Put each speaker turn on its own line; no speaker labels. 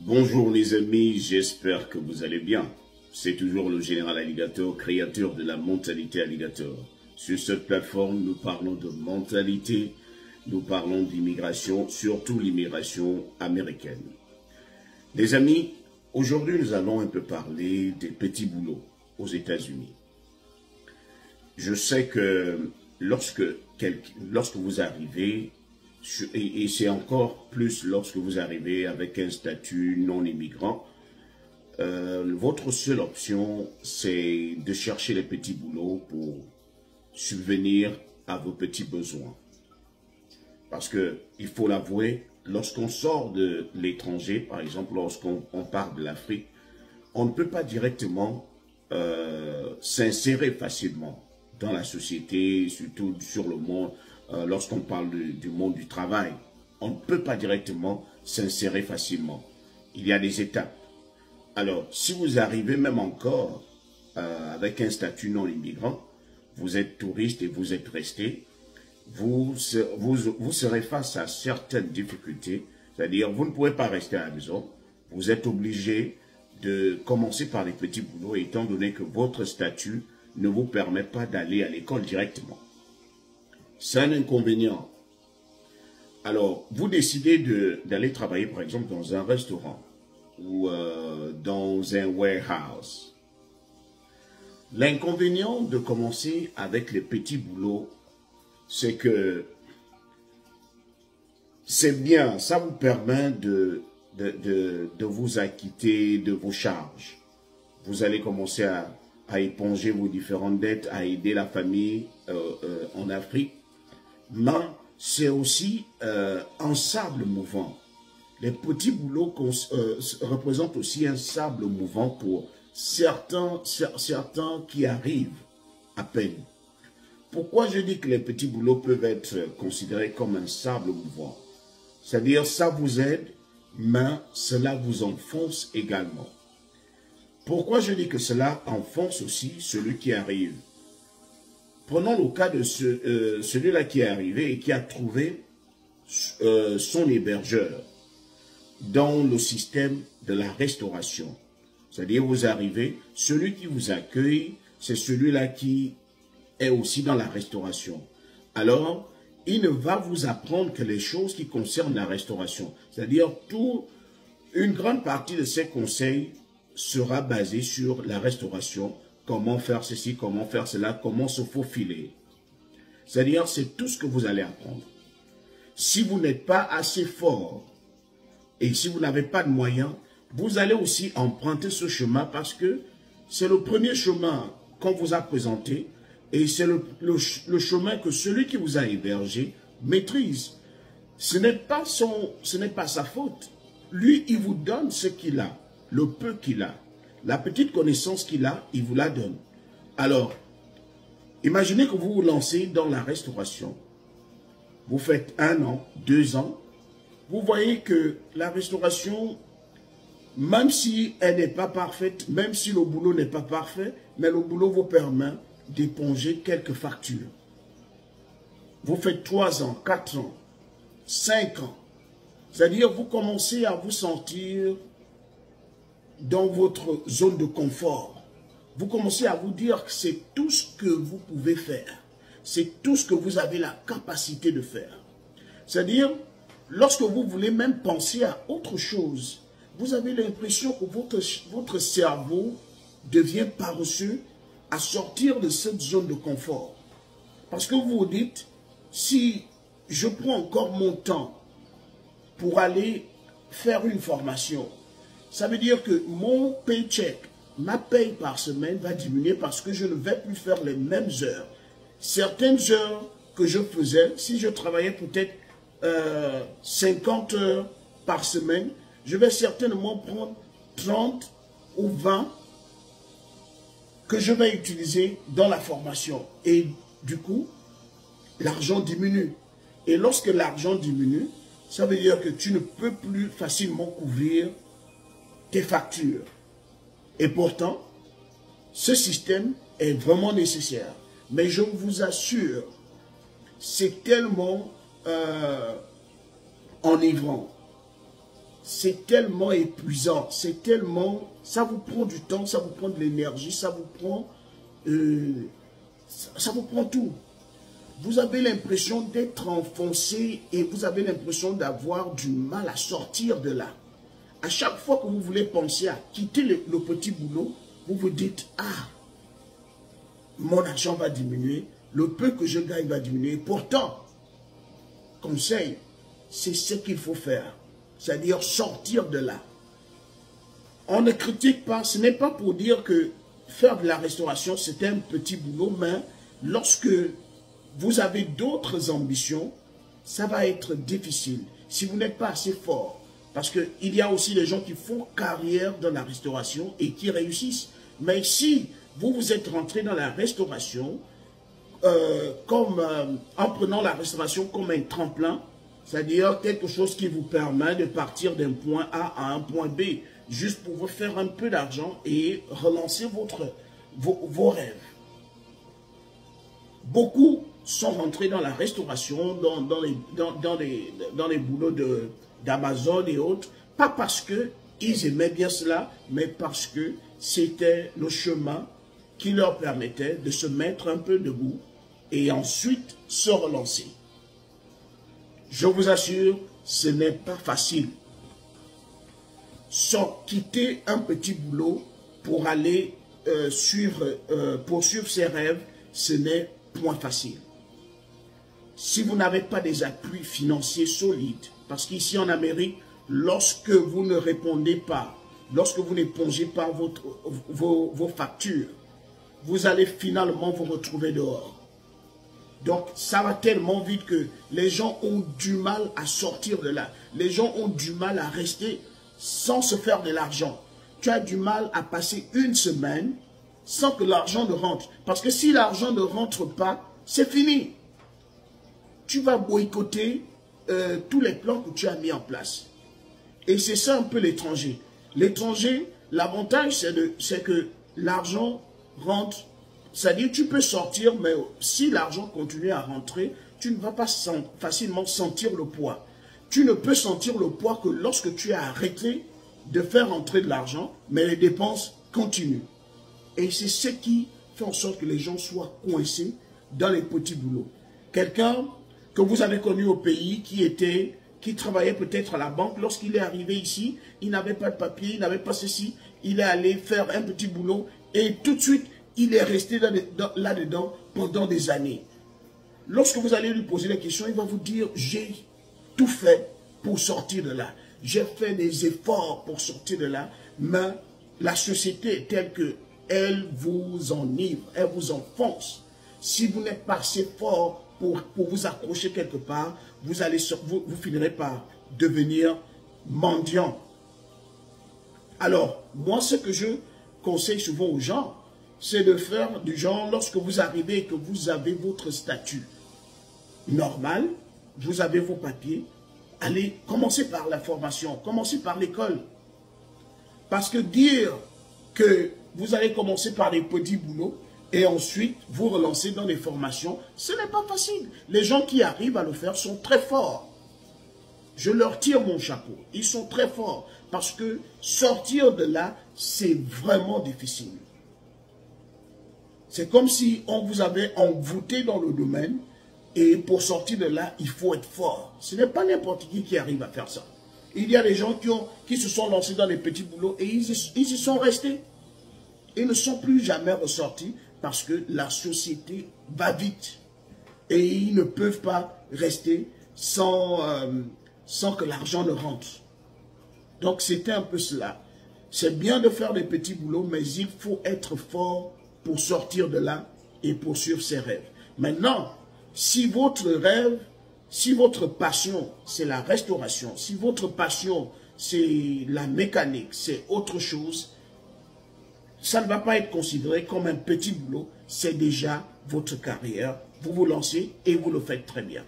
Bonjour les amis, j'espère que vous allez bien. C'est toujours le Général Alligator, créateur de la mentalité Alligator. Sur cette plateforme, nous parlons de mentalité, nous parlons d'immigration, surtout l'immigration américaine. Les amis, aujourd'hui nous allons un peu parler des petits boulots aux États-Unis. Je sais que lorsque vous arrivez, et c'est encore plus lorsque vous arrivez avec un statut non immigrant, votre seule option, c'est de chercher les petits boulots pour subvenir à vos petits besoins. Parce que, il faut l'avouer, lorsqu'on sort de l'étranger, par exemple, lorsqu'on part de l'Afrique, on ne peut pas directement s'insérer facilement dans la société, surtout sur le monde. Lorsqu'on parle du monde du travail, on ne peut pas directement s'insérer facilement. Il y a des étapes. Alors, si vous arrivez même encore avec un statut non immigrant, vous êtes touriste et vous êtes resté, vous serez face à certaines difficultés. C'est-à-dire, vous ne pouvez pas rester à la maison. Vous êtes obligé de commencer par les petits boulots, étant donné que votre statut ne vous permet pas d'aller à l'école directement. C'est un inconvénient. Alors, vous décidez d'aller travailler, par exemple, dans un restaurant ou dans un warehouse. L'inconvénient de commencer avec les petits boulots, c'est que c'est bien, ça vous permet de vous acquitter de vos charges. Vous allez commencer à éponger vos différentes dettes, à aider la famille en Afrique. Mais c'est aussi un sable mouvant. Les petits boulots représentent aussi un sable mouvant pour certains qui arrivent à peine. Pourquoi je dis que les petits boulots peuvent être considérés comme un sable mouvant? C'est-à-dire, ça vous aide, mais cela vous enfonce également. Pourquoi je dis que cela enfonce aussi celui qui arrive? Prenons le cas de celui-là qui est arrivé et qui a trouvé son hébergeur dans le système de la restauration. C'est-à-dire, vous arrivez, celui qui vous accueille, c'est celui-là qui est aussi dans la restauration. Alors, il ne va vous apprendre que les choses qui concernent la restauration. C'est-à-dire, une grande partie de ses conseils sera basée sur la restauration. Comment faire ceci, comment faire cela, comment se faufiler. C'est-à-dire, c'est tout ce que vous allez apprendre. Si vous n'êtes pas assez fort et si vous n'avez pas de moyens, vous allez aussi emprunter ce chemin parce que c'est le premier chemin qu'on vous a présenté et c'est le chemin que celui qui vous a hébergé maîtrise. Ce n'est pas sa faute. Lui, il vous donne ce qu'il a, le peu qu'il a. La petite connaissance qu'il a, il vous la donne. Alors, imaginez que vous vous lancez dans la restauration. Vous faites 1 an, 2 ans. Vous voyez que la restauration, même si elle n'est pas parfaite, même si le boulot n'est pas parfait, mais le boulot vous permet d'éponger quelques factures. Vous faites 3 ans, 4 ans, 5 ans. C'est-à-dire, vous commencez à vous sentir dans votre zone de confort. Vous commencez à vous dire que c'est tout ce que vous pouvez faire. C'est tout ce que vous avez la capacité de faire. C'est-à-dire, lorsque vous voulez même penser à autre chose, vous avez l'impression que votre cerveau devient paresseux à sortir de cette zone de confort. Parce que vous vous dites, si je prends encore mon temps pour aller faire une formation, ça veut dire que mon paycheck, ma paye par semaine va diminuer parce que je ne vais plus faire les mêmes heures. Certaines heures que je faisais, si je travaillais peut-être 50 heures par semaine, je vais certainement prendre 30 ou 20 que je vais utiliser dans la formation. Et du coup, l'argent diminue. Et lorsque l'argent diminue, ça veut dire que tu ne peux plus facilement couvrir tes factures. Et pourtant, ce système est vraiment nécessaire. Mais je vous assure, c'est tellement enivrant. c'est tellement épuisant, c'est tellement, ça vous prend du temps, ça vous prend de l'énergie, ça vous prend tout. Vous avez l'impression d'être enfoncé et vous avez l'impression d'avoir du mal à sortir de là. À chaque fois que vous voulez penser à quitter le petit boulot, vous vous dites, ah, mon argent va diminuer, le peu que je gagne va diminuer. Pourtant, conseil, c'est ce qu'il faut faire. C'est-à-dire sortir de là. On ne critique pas, ce n'est pas pour dire que faire de la restauration, c'est un petit boulot, mais lorsque vous avez d'autres ambitions, ça va être difficile. Si vous n'êtes pas assez fort, parce qu'il y a aussi des gens qui font carrière dans la restauration et qui réussissent. Mais si vous êtes rentré dans la restauration, en prenant la restauration comme un tremplin, c'est-à-dire quelque chose qui vous permet de partir d'un point A à un point B, juste pour vous faire un peu d'argent et relancer vos rêves. Beaucoup sont rentrés dans la restauration, dans les boulots d'Amazon et autres, pas parce qu'ils aimaient bien cela, mais parce que c'était le chemin qui leur permettait de se mettre un peu debout et ensuite se relancer. Je vous assure, ce n'est pas facile. Sans quitter un petit boulot pour aller poursuivre ses rêves, ce n'est point facile. Si vous n'avez pas des appuis financiers solides, parce qu'ici en Amérique, lorsque vous ne répondez pas, lorsque vous n'épongez pas vos factures, vous allez finalement vous retrouver dehors. Donc, ça va tellement vite que les gens ont du mal à sortir de là. Les gens ont du mal à rester sans se faire de l'argent. Tu as du mal à passer une semaine sans que l'argent ne rentre. Parce que si l'argent ne rentre pas, c'est fini. Tu vas boycotter tous les plans que tu as mis en place. Et c'est ça un peu l'étranger. L'étranger, l'avantage, c'est que l'argent rentre. C'est-à-dire, tu peux sortir, mais si l'argent continue à rentrer, tu ne vas pas facilement sentir le poids. Tu ne peux sentir le poids que lorsque tu as arrêté de faire entrer de l'argent, mais les dépenses continuent. Et c'est ce qui fait en sorte que les gens soient coincés dans les petits boulots. Quelqu'un que vous avez connu au pays qui travaillait peut-être à la banque, lorsqu'il est arrivé ici, il n'avait pas de papier, il n'avait pas ceci, il est allé faire un petit boulot et tout de suite, il est resté là-dedans pendant des années. Lorsque vous allez lui poser la question, il va vous dire, j'ai tout fait pour sortir de là. J'ai fait des efforts pour sortir de là, mais la société est telle qu'elle vous enivre, elle vous enfonce. Si vous n'êtes pas assez fort pour vous accrocher quelque part, vous finirez par devenir mendiant. Alors, moi, ce que je conseille souvent aux gens, c'est de faire du genre, lorsque vous arrivez et que vous avez votre statut normal, vous avez vos papiers, allez, commencez par la formation, commencez par l'école. Parce que dire que vous allez commencer par des petits boulots et ensuite vous relancer dans les formations, ce n'est pas facile. Les gens qui arrivent à le faire sont très forts. Je leur tire mon chapeau. Ils sont très forts parce que sortir de là, c'est vraiment difficile. C'est comme si on vous avait envoûté dans le domaine et pour sortir de là, il faut être fort. Ce n'est pas n'importe qui arrive à faire ça. Il y a des gens qui se sont lancés dans les petits boulots et ils y sont restés. Ils ne sont plus jamais ressortis parce que la société va vite. Et ils ne peuvent pas rester sans que l'argent ne rentre. Donc c'était un peu cela. C'est bien de faire des petits boulots, mais il faut être fort pour sortir de là et poursuivre ses rêves. Maintenant, si votre rêve, si votre passion, c'est la restauration, si votre passion, c'est la mécanique, c'est autre chose, ça ne va pas être considéré comme un petit boulot, c'est déjà votre carrière. Vous vous lancez et vous le faites très bien.